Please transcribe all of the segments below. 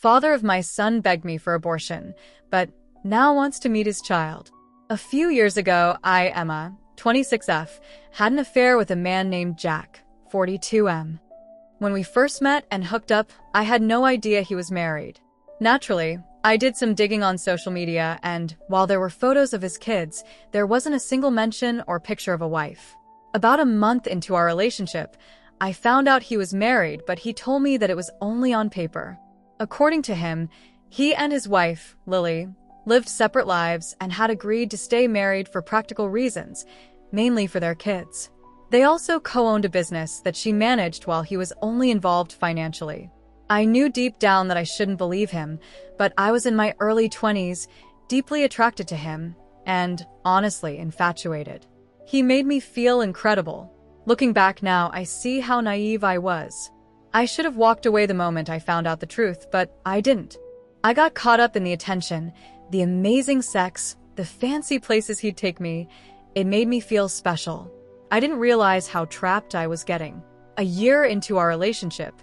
father of my son, begged me for abortion, but now wants to meet his child. A few years ago, I, Emma, 26F, had an affair with a man named Jack, 42M. When we first met and hooked up, I had no idea he was married. Naturally, I did some digging on social media, and while there were photos of his kids, there wasn't a single mention or picture of a wife. About a month into our relationship, I found out he was married, but he told me that it was only on paper. According to him, he and his wife, Lily, lived separate lives and had agreed to stay married for practical reasons, mainly for their kids. They also co-owned a business that she managed while he was only involved financially. I knew deep down that I shouldn't believe him, but I was in my early 20s, deeply attracted to him, and, honestly, infatuated. He made me feel incredible. Looking back now, I see how naive I was. I should have walked away the moment I found out the truth, but I didn't. I got caught up in the attention, the amazing sex, the fancy places he'd take me. It made me feel special. I didn't realize how trapped I was getting. A year into our relationship,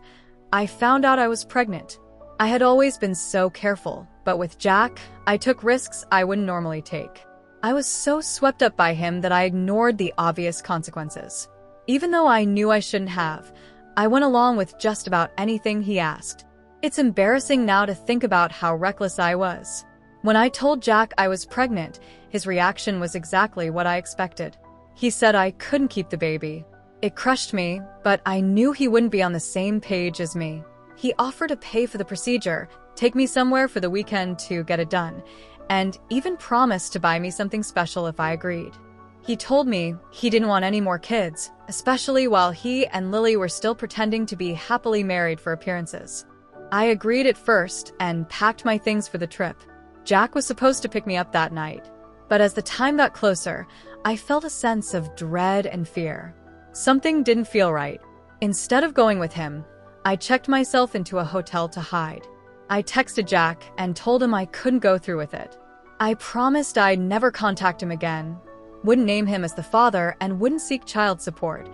I found out I was pregnant. I had always been so careful, but with Jack, I took risks I wouldn't normally take. I was so swept up by him that I ignored the obvious consequences. Even though I knew I shouldn't have, I went along with just about anything he asked. It's embarrassing now to think about how reckless I was. When I told Jack I was pregnant, his reaction was exactly what I expected. He said I couldn't keep the baby. It crushed me, but I knew he wouldn't be on the same page as me. He offered to pay for the procedure, take me somewhere for the weekend to get it done, and even promised to buy me something special if I agreed. He told me he didn't want any more kids, especially while he and Lily were still pretending to be happily married for appearances. I agreed at first and packed my things for the trip. Jack was supposed to pick me up that night, but as the time got closer, I felt a sense of dread and fear. Something didn't feel right. Instead of going with him, I checked myself into a hotel to hide. I texted Jack and told him I couldn't go through with it. I promised I'd never contact him again, wouldn't name him as the father, and wouldn't seek child support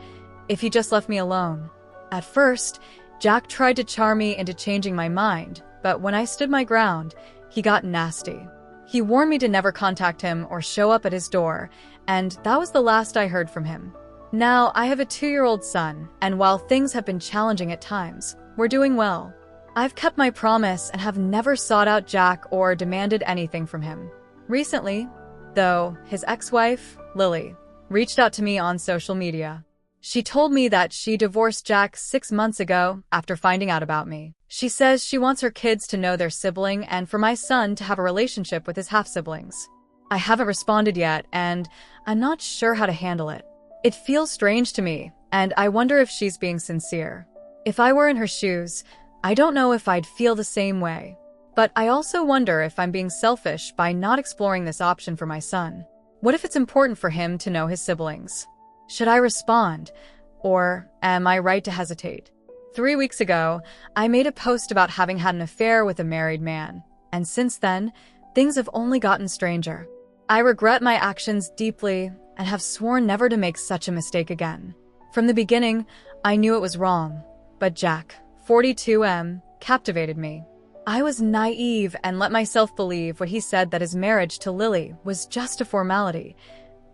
if he just left me alone. At first, Jack tried to charm me into changing my mind, but when I stood my ground, he got nasty. He warned me to never contact him or show up at his door, and that was the last I heard from him. Now, I have a 2-year-old son, and while things have been challenging at times, we're doing well. I've kept my promise and have never sought out Jack or demanded anything from him. Recently, though, his ex-wife, Lily, reached out to me on social media. She told me that she divorced Jack 6 months ago after finding out about me. She says she wants her kids to know their sibling and for my son to have a relationship with his half-siblings. I haven't responded yet, and I'm not sure how to handle it. It feels strange to me, and I wonder if she's being sincere. If I were in her shoes, I don't know if I'd feel the same way. But I also wonder if I'm being selfish by not exploring this option for my son. What if it's important for him to know his siblings? Should I respond, or am I right to hesitate? 3 weeks ago, I made a post about having had an affair with a married man, and since then, things have only gotten stranger. I regret my actions deeply and have sworn never to make such a mistake again. From the beginning, I knew it was wrong, but Jack, 42M, captivated me. I was naive and let myself believe what he said, that his marriage to Lily was just a formality,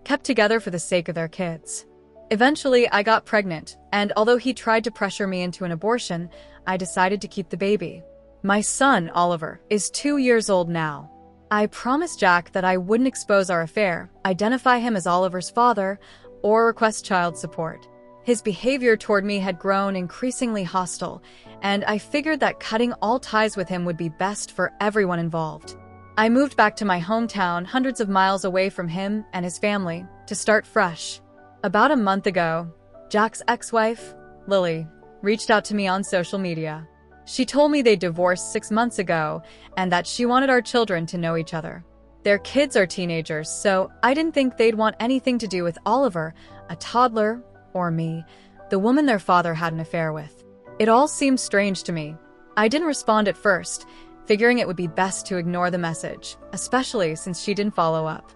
kept together for the sake of their kids. Eventually, I got pregnant, and although he tried to pressure me into an abortion, I decided to keep the baby. My son, Oliver, is 2 years old now. I promised Jack that I wouldn't expose our affair, identify him as Oliver's father, or request child support. His behavior toward me had grown increasingly hostile, and I figured that cutting all ties with him would be best for everyone involved. I moved back to my hometown, hundreds of miles away from him and his family, to start fresh. About a month ago, Jack's ex-wife, Lily, reached out to me on social media. She told me they divorced 6 months ago and that she wanted our children to know each other. Their kids are teenagers, so I didn't think they'd want anything to do with Oliver, a toddler, or me, the woman their father had an affair with. It all seemed strange to me. I didn't respond at first, figuring it would be best to ignore the message, especially since she didn't follow up.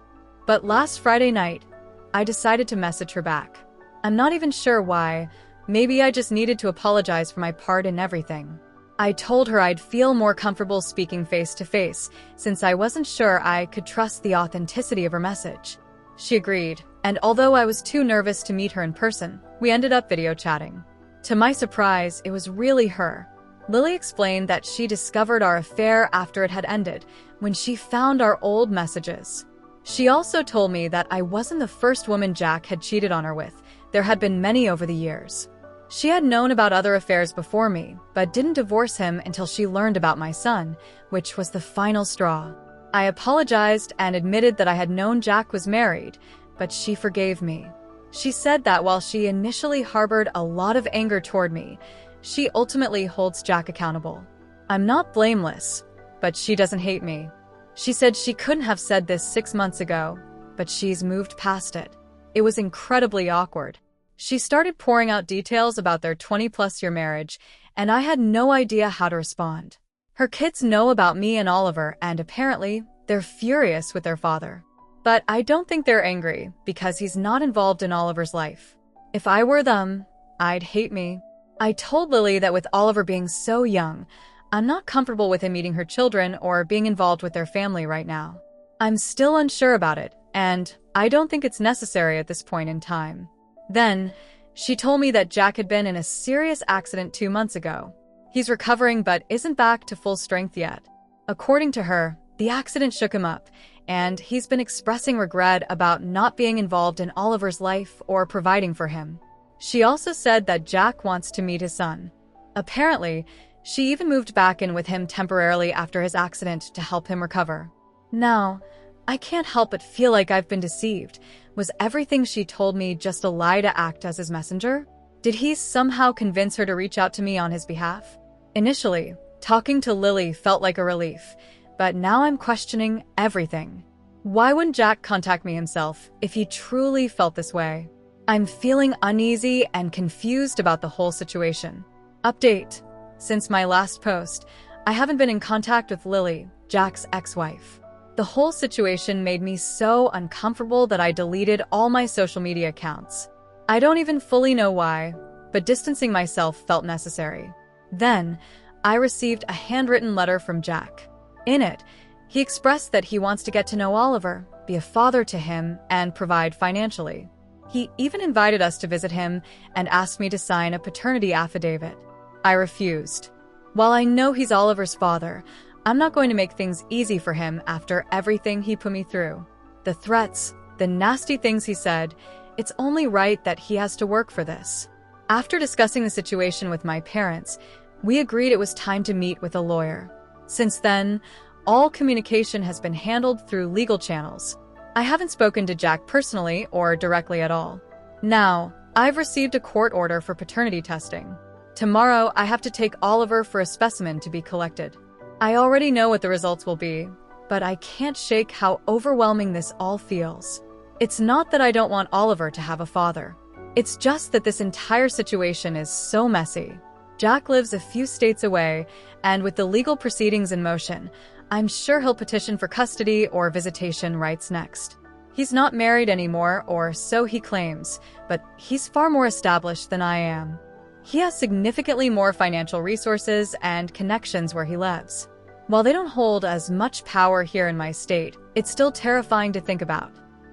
But last Friday night, I decided to message her back. I'm not even sure why. Maybe I just needed to apologize for my part in everything. I told her I'd feel more comfortable speaking face to face, since I wasn't sure I could trust the authenticity of her message. She agreed, and although I was too nervous to meet her in person, we ended up video chatting. To my surprise, it was really her. Lily explained that she discovered our affair after it had ended, when she found our old messages. She also told me that I wasn't the first woman Jack had cheated on her with. There had been many over the years. She had known about other affairs before me, but didn't divorce him until she learned about my son, which was the final straw. I apologized and admitted that I had known Jack was married, but she forgave me. She said that while she initially harbored a lot of anger toward me, she ultimately holds Jack accountable. I'm not blameless, but she doesn't hate me. She said she couldn't have said this 6 months ago, but she's moved past it. It was incredibly awkward. She started pouring out details about their 20-plus-year marriage, and I had no idea how to respond. Her kids know about me and Oliver, and apparently, they're furious with their father. But I don't think they're angry, because he's not involved in Oliver's life. If I were them, I'd hate me. I told Lily that with Oliver being so young, I'm not comfortable with him meeting her children or being involved with their family right now. I'm still unsure about it, and I don't think it's necessary at this point in time. Then, she told me that Jack had been in a serious accident 2 months ago. He's recovering but isn't back to full strength yet. According to her, the accident shook him up, and he's been expressing regret about not being involved in Oliver's life or providing for him. She also said that Jack wants to meet his son. Apparently, she even moved back in with him temporarily after his accident to help him recover. Now, I can't help but feel like I've been deceived. Was everything she told me just a lie to act as his messenger? Did he somehow convince her to reach out to me on his behalf? Initially, talking to Lily felt like a relief, but now I'm questioning everything. Why wouldn't Jack contact me himself if he truly felt this way? I'm feeling uneasy and confused about the whole situation. Update. Since my last post, I haven't been in contact with Lily, Jack's ex-wife. The whole situation made me so uncomfortable that I deleted all my social media accounts. I don't even fully know why, but distancing myself felt necessary. Then, I received a handwritten letter from Jack. In it, he expressed that he wants to get to know Oliver, be a father to him, and provide financially. He even invited us to visit him and asked me to sign a paternity affidavit. I refused. While I know he's Oliver's father, I'm not going to make things easy for him after everything he put me through. The threats, the nasty things he said, it's only right that he has to work for this. After discussing the situation with my parents, we agreed it was time to meet with a lawyer. Since then, all communication has been handled through legal channels. I haven't spoken to Jack personally or directly at all. Now, I've received a court order for paternity testing. Tomorrow, I have to take Oliver for a specimen to be collected. I already know what the results will be, but I can't shake how overwhelming this all feels. It's not that I don't want Oliver to have a father. It's just that this entire situation is so messy. Jack lives a few states away, and with the legal proceedings in motion, I'm sure he'll petition for custody or visitation rights next. He's not married anymore, or so he claims, but he's far more established than I am. He has significantly more financial resources and connections where he lives. While they don't hold as much power here in my state, it's still terrifying to think about.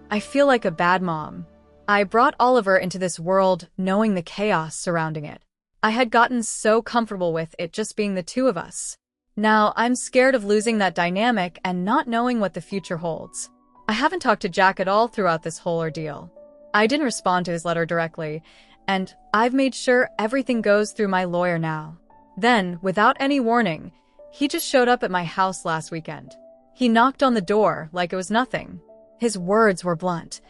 I feel like a bad mom. I brought Oliver into this world knowing the chaos surrounding it. I had gotten so comfortable with it just being the two of us. Now I'm scared of losing that dynamic and not knowing what the future holds. I haven't talked to Jack at all throughout this whole ordeal. I didn't respond to his letter directly, and I've made sure everything goes through my lawyer now. Then, without any warning, he just showed up at my house last weekend. He knocked on the door like it was nothing. His words were blunt.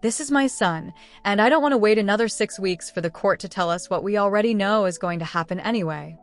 This is my son, and I don't want to wait another 6 weeks for the court to tell us what we already know is going to happen anyway.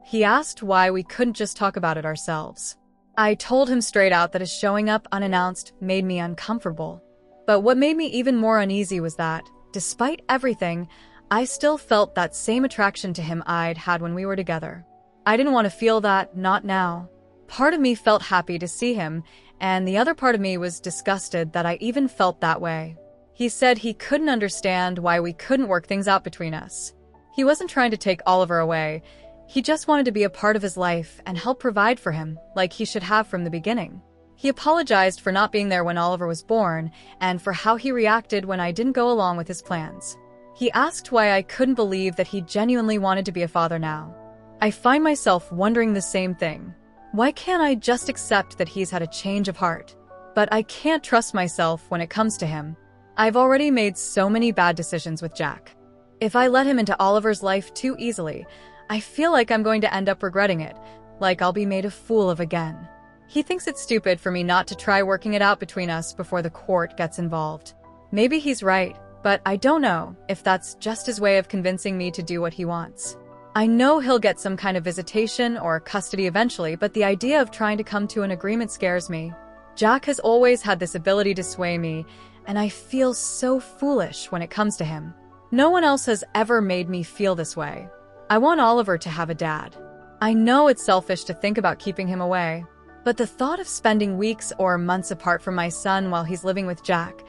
He asked why we couldn't just talk about it ourselves. I told him straight out that his showing up unannounced made me uncomfortable. But what made me even more uneasy was that, despite everything, I still felt that same attraction to him I'd had when we were together. I didn't want to feel that, not now. Part of me felt happy to see him, and the other part of me was disgusted that I even felt that way. He said he couldn't understand why we couldn't work things out between us. He wasn't trying to take Oliver away. He just wanted to be a part of his life and help provide for him, like he should have from the beginning. He apologized for not being there when Oliver was born and for how he reacted when I didn't go along with his plans. He asked why I couldn't believe that he genuinely wanted to be a father now. I find myself wondering the same thing. Why can't I just accept that he's had a change of heart? But I can't trust myself when it comes to him. I've already made so many bad decisions with Jack. If I let him into Oliver's life too easily, I feel like I'm going to end up regretting it, like I'll be made a fool of again. He thinks it's stupid for me not to try working it out between us before the court gets involved. Maybe he's right, but I don't know if that's just his way of convincing me to do what he wants. I know he'll get some kind of visitation or custody eventually, but the idea of trying to come to an agreement scares me. Jack has always had this ability to sway me, and I feel so foolish when it comes to him. No one else has ever made me feel this way. I want Oliver to have a dad. I know it's selfish to think about keeping him away, but the thought of spending weeks or months apart from my son while he's living with Jack,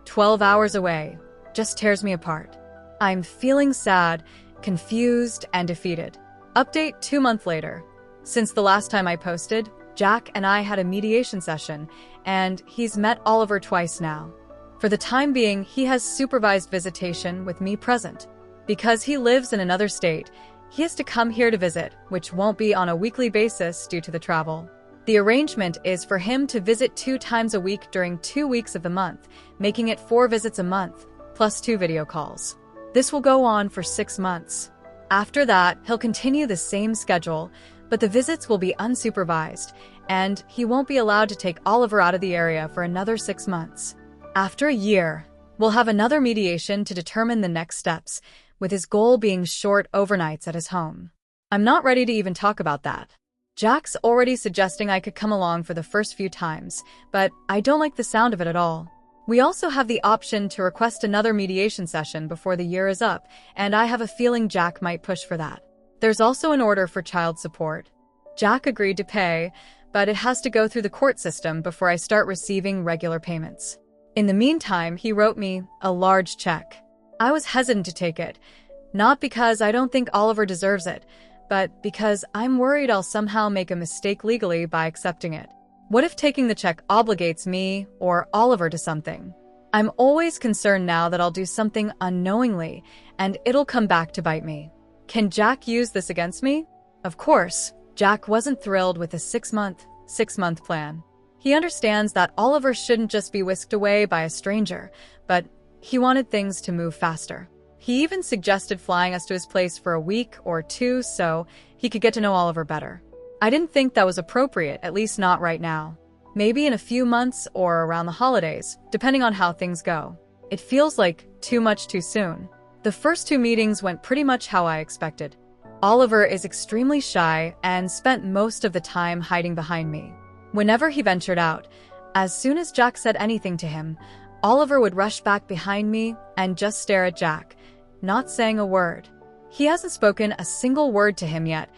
12 hours away, just tears me apart. I'm feeling sad, confused, and defeated. Update 2 months later. Since the last time I posted, Jack and I had a mediation session, and he's met Oliver twice now. For the time being, he has supervised visitation with me present. Because he lives in another state, he has to come here to visit, which won't be on a weekly basis due to the travel. The arrangement is for him to visit 2 times a week during 2 weeks of the month, making it 4 visits a month, plus 2 video calls. This will go on for 6 months. After that, he'll continue the same schedule, but the visits will be unsupervised, and he won't be allowed to take Oliver out of the area for another 6 months. After a year, we'll have another mediation to determine the next steps, with his goal being short overnights at his home. I'm not ready to even talk about that. Jack's already suggesting I could come along for the first few times, but I don't like the sound of it at all. We also have the option to request another mediation session before the year is up, and I have a feeling Jack might push for that. There's also an order for child support. Jack agreed to pay, but it has to go through the court system before I start receiving regular payments. In the meantime, he wrote me a large check. I was hesitant to take it, not because I don't think Oliver deserves it, but because I'm worried I'll somehow make a mistake legally by accepting it. What if taking the check obligates me or Oliver to something? I'm always concerned now that I'll do something unknowingly, and it'll come back to bite me. Can Jack use this against me? Of course, Jack wasn't thrilled with the 6-month plan. He understands that Oliver shouldn't just be whisked away by a stranger, but he wanted things to move faster. He even suggested flying us to his place for a week or 2 so he could get to know Oliver better. I didn't think that was appropriate, at least not right now. Maybe in a few months or around the holidays, depending on how things go. It feels like too much too soon. The first 2 meetings went pretty much how I expected. Oliver is extremely shy and spent most of the time hiding behind me. Whenever he ventured out, as soon as Jack said anything to him, Oliver would rush back behind me and just stare at Jack, not saying a word. He hasn't spoken a single word to him yet,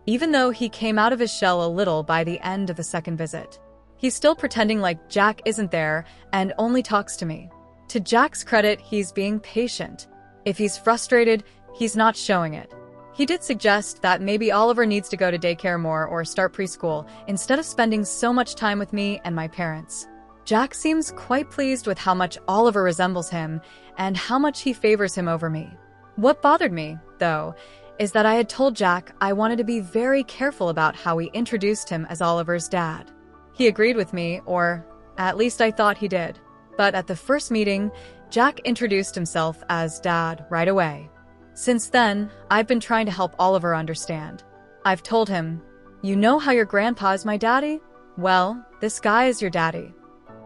even though he came out of his shell a little by the end of the second visit. He's still pretending like Jack isn't there and only talks to me. To Jack's credit, he's being patient. If he's frustrated, he's not showing it. He did suggest that maybe Oliver needs to go to daycare more or start preschool instead of spending so much time with me and my parents. Jack seems quite pleased with how much Oliver resembles him and how much he favors him over me. What bothered me, though, is that I had told Jack I wanted to be very careful about how we introduced him as Oliver's dad. He agreed with me, or at least I thought he did. But at the first meeting, Jack introduced himself as Dad right away. Since then, I've been trying to help Oliver understand. I've told him, "You know how your grandpa is my daddy? Well, this guy is your daddy."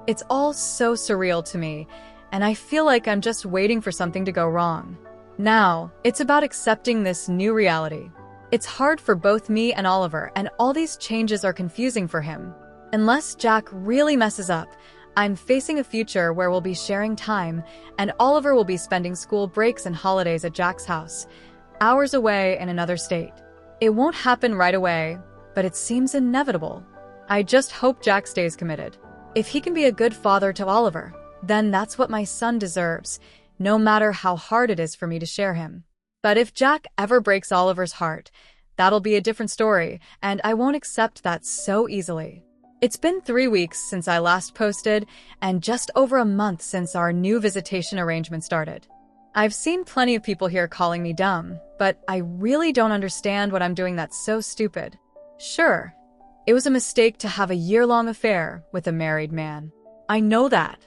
It's all so surreal to me, and I feel like I'm just waiting for something to go wrong. Now, it's about accepting this new reality. It's hard for both me and Oliver, and all these changes are confusing for him. Unless Jack really messes up, I'm facing a future where we'll be sharing time, and Oliver will be spending school breaks and holidays at Jack's house, hours away in another state. It won't happen right away, but it seems inevitable. I just hope Jack stays committed. If he can be a good father to Oliver, then that's what my son deserves, no matter how hard it is for me to share him. But if Jack ever breaks Oliver's heart, that'll be a different story, and I won't accept that so easily. It's been 3 weeks since I last posted, and just over a month since our new visitation arrangement started. I've seen plenty of people here calling me dumb, but I really don't understand what I'm doing that's so stupid. Sure, it was a mistake to have a year-long affair with a married man. I know that.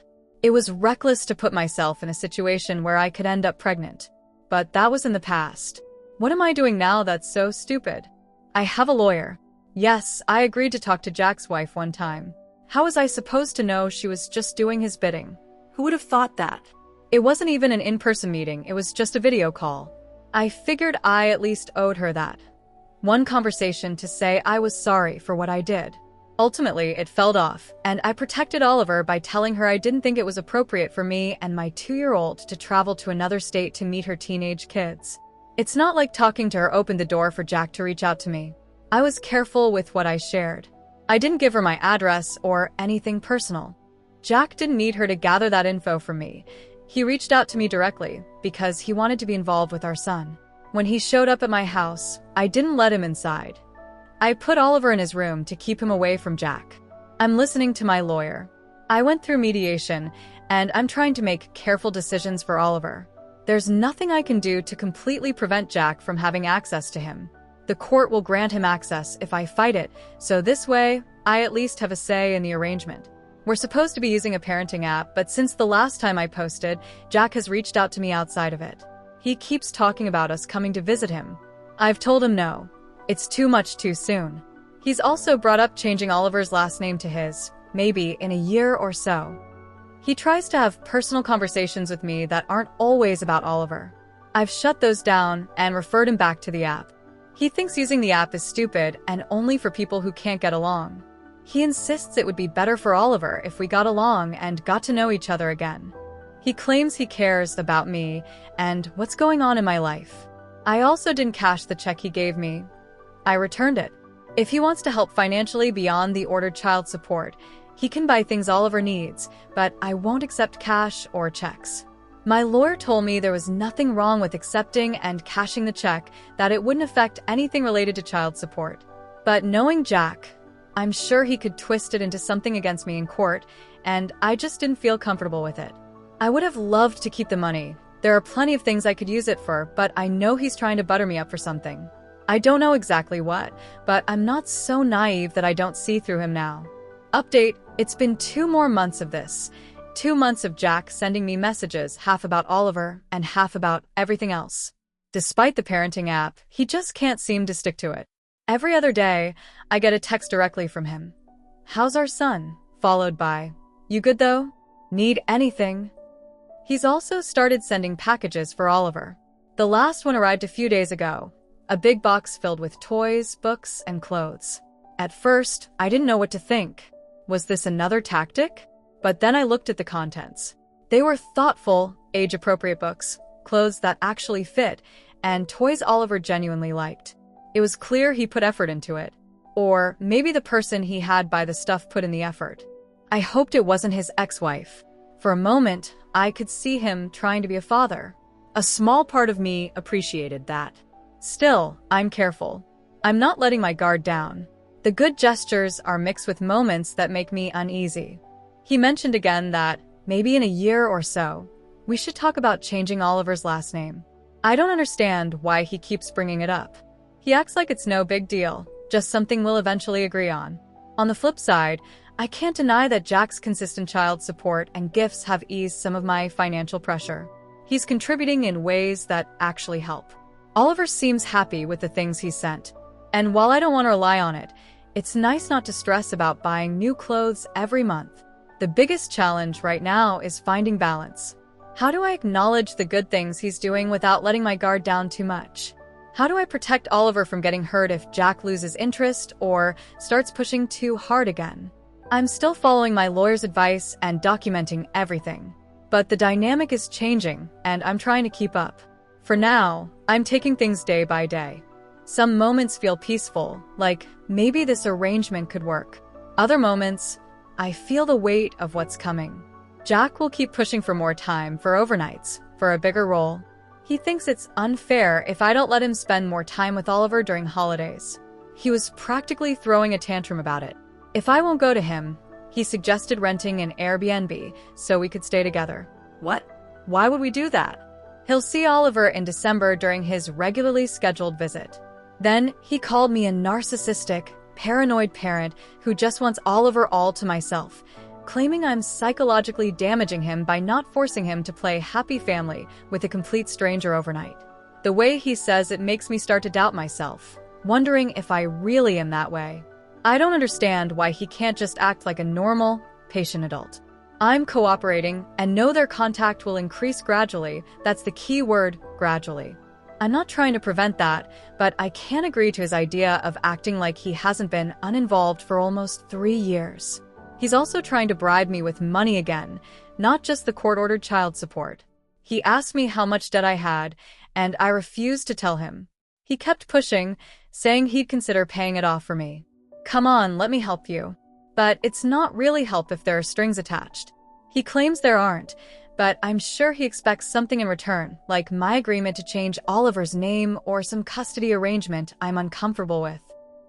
It was reckless to put myself in a situation where I could end up pregnant. But that was in the past. What am I doing now that's so stupid? I have a lawyer. Yes, I agreed to talk to Jack's wife one time. How was I supposed to know she was just doing his bidding? Who would have thought that? It wasn't even an in-person meeting, it was just a video call. I figured I at least owed her that. One conversation to say I was sorry for what I did. Ultimately, it fell off, and I protected Oliver by telling her I didn't think it was appropriate for me and my 2-year-old to travel to another state to meet her teenage kids. It's not like talking to her opened the door for Jack to reach out to me. I was careful with what I shared. I didn't give her my address or anything personal. Jack didn't need her to gather that info from me. He reached out to me directly because he wanted to be involved with our son. When he showed up at my house, I didn't let him inside. I put Oliver in his room to keep him away from Jack. I'm listening to my lawyer. I went through mediation, and I'm trying to make careful decisions for Oliver. There's nothing I can do to completely prevent Jack from having access to him. The court will grant him access if I fight it, so this way, I at least have a say in the arrangement. We're supposed to be using a parenting app, but since the last time I posted, Jack has reached out to me outside of it. He keeps talking about us coming to visit him. I've told him no. It's too much too soon. He's also brought up changing Oliver's last name to his, maybe in a year or so. He tries to have personal conversations with me that aren't always about Oliver. I've shut those down and referred him back to the app. He thinks using the app is stupid and only for people who can't get along. He insists it would be better for Oliver if we got along and got to know each other again. He claims he cares about me and what's going on in my life. I also didn't cash the check he gave me. I returned it. If he wants to help financially beyond the ordered child support, he can buy things Oliver needs, but I won't accept cash or checks. My lawyer told me there was nothing wrong with accepting and cashing the check, that it wouldn't affect anything related to child support. But knowing Jack, I'm sure he could twist it into something against me in court, and I just didn't feel comfortable with it. I would have loved to keep the money. There are plenty of things I could use it for, but I know he's trying to butter me up for something. I don't know exactly what, but I'm not so naive that I don't see through him now. Update, it's been 2 more months of this. 2 months of Jack sending me messages, half about Oliver and half about everything else. Despite the parenting app, he just can't seem to stick to it. Every other day, I get a text directly from him. How's our son? Followed by, you good though? Need anything? He's also started sending packages for Oliver. The last one arrived a few days ago. A big box filled with toys, books, and clothes. At first, I didn't know what to think. Was this another tactic? But then I looked at the contents. They were thoughtful, age-appropriate books, clothes that actually fit, and toys Oliver genuinely liked. It was clear he put effort into it. Or maybe the person he had buy the stuff put in the effort. I hoped it wasn't his ex-wife. For a moment, I could see him trying to be a father. A small part of me appreciated that. Still, I'm careful. I'm not letting my guard down. The good gestures are mixed with moments that make me uneasy. He mentioned again that, maybe in a year or so, we should talk about changing Oliver's last name. I don't understand why he keeps bringing it up. He acts like it's no big deal, just something we'll eventually agree on. On the flip side, I can't deny that Jack's consistent child support and gifts have eased some of my financial pressure. He's contributing in ways that actually help. Oliver seems happy with the things he sent. And while I don't want to rely on it, it's nice not to stress about buying new clothes every month. The biggest challenge right now is finding balance. How do I acknowledge the good things he's doing without letting my guard down too much? How do I protect Oliver from getting hurt if Jack loses interest or starts pushing too hard again? I'm still following my lawyer's advice and documenting everything. But the dynamic is changing, and I'm trying to keep up. For now, I'm taking things day by day. Some moments feel peaceful, like maybe this arrangement could work. Other moments, I feel the weight of what's coming. Jack will keep pushing for more time, for overnights, for a bigger role. He thinks it's unfair if I don't let him spend more time with Oliver during holidays. He was practically throwing a tantrum about it. If I won't go to him, he suggested renting an Airbnb so we could stay together. What? Why would we do that? He'll see Oliver in December during his regularly scheduled visit. Then he called me a narcissistic, paranoid parent who just wants Oliver all to myself, claiming I'm psychologically damaging him by not forcing him to play happy family with a complete stranger overnight. The way he says it makes me start to doubt myself, wondering if I really am that way. I don't understand why he can't just act like a normal, patient adult. I'm cooperating and know their contact will increase gradually. That's the key word, gradually. I'm not trying to prevent that, but I can't agree to his idea of acting like he hasn't been uninvolved for almost 3 years. He's also trying to bribe me with money again, not just the court-ordered child support. He asked me how much debt I had, and I refused to tell him. He kept pushing, saying he'd consider paying it off for me. Come on, let me help you. But it's not really help if there are strings attached. He claims there aren't, but I'm sure he expects something in return, like my agreement to change Oliver's name or some custody arrangement I'm uncomfortable with.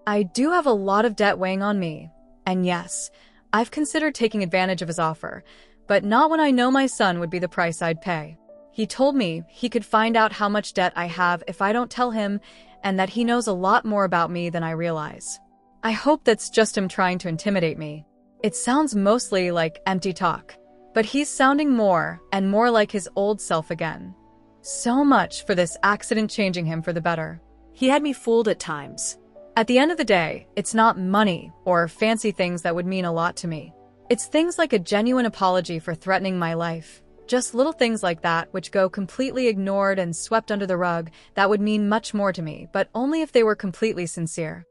I do have a lot of debt weighing on me, and yes, I've considered taking advantage of his offer, but not when I know my son would be the price I'd pay. He told me he could find out how much debt I have if I don't tell him, and that he knows a lot more about me than I realize. I hope that's just him trying to intimidate me. It sounds mostly like empty talk, but he's sounding more and more like his old self again. So much for this accident changing him for the better. He had me fooled at times. At the end of the day, it's not money or fancy things that would mean a lot to me. It's things like a genuine apology for threatening my life. Just little things like that which go completely ignored and swept under the rug that would mean much more to me, but only if they were completely sincere.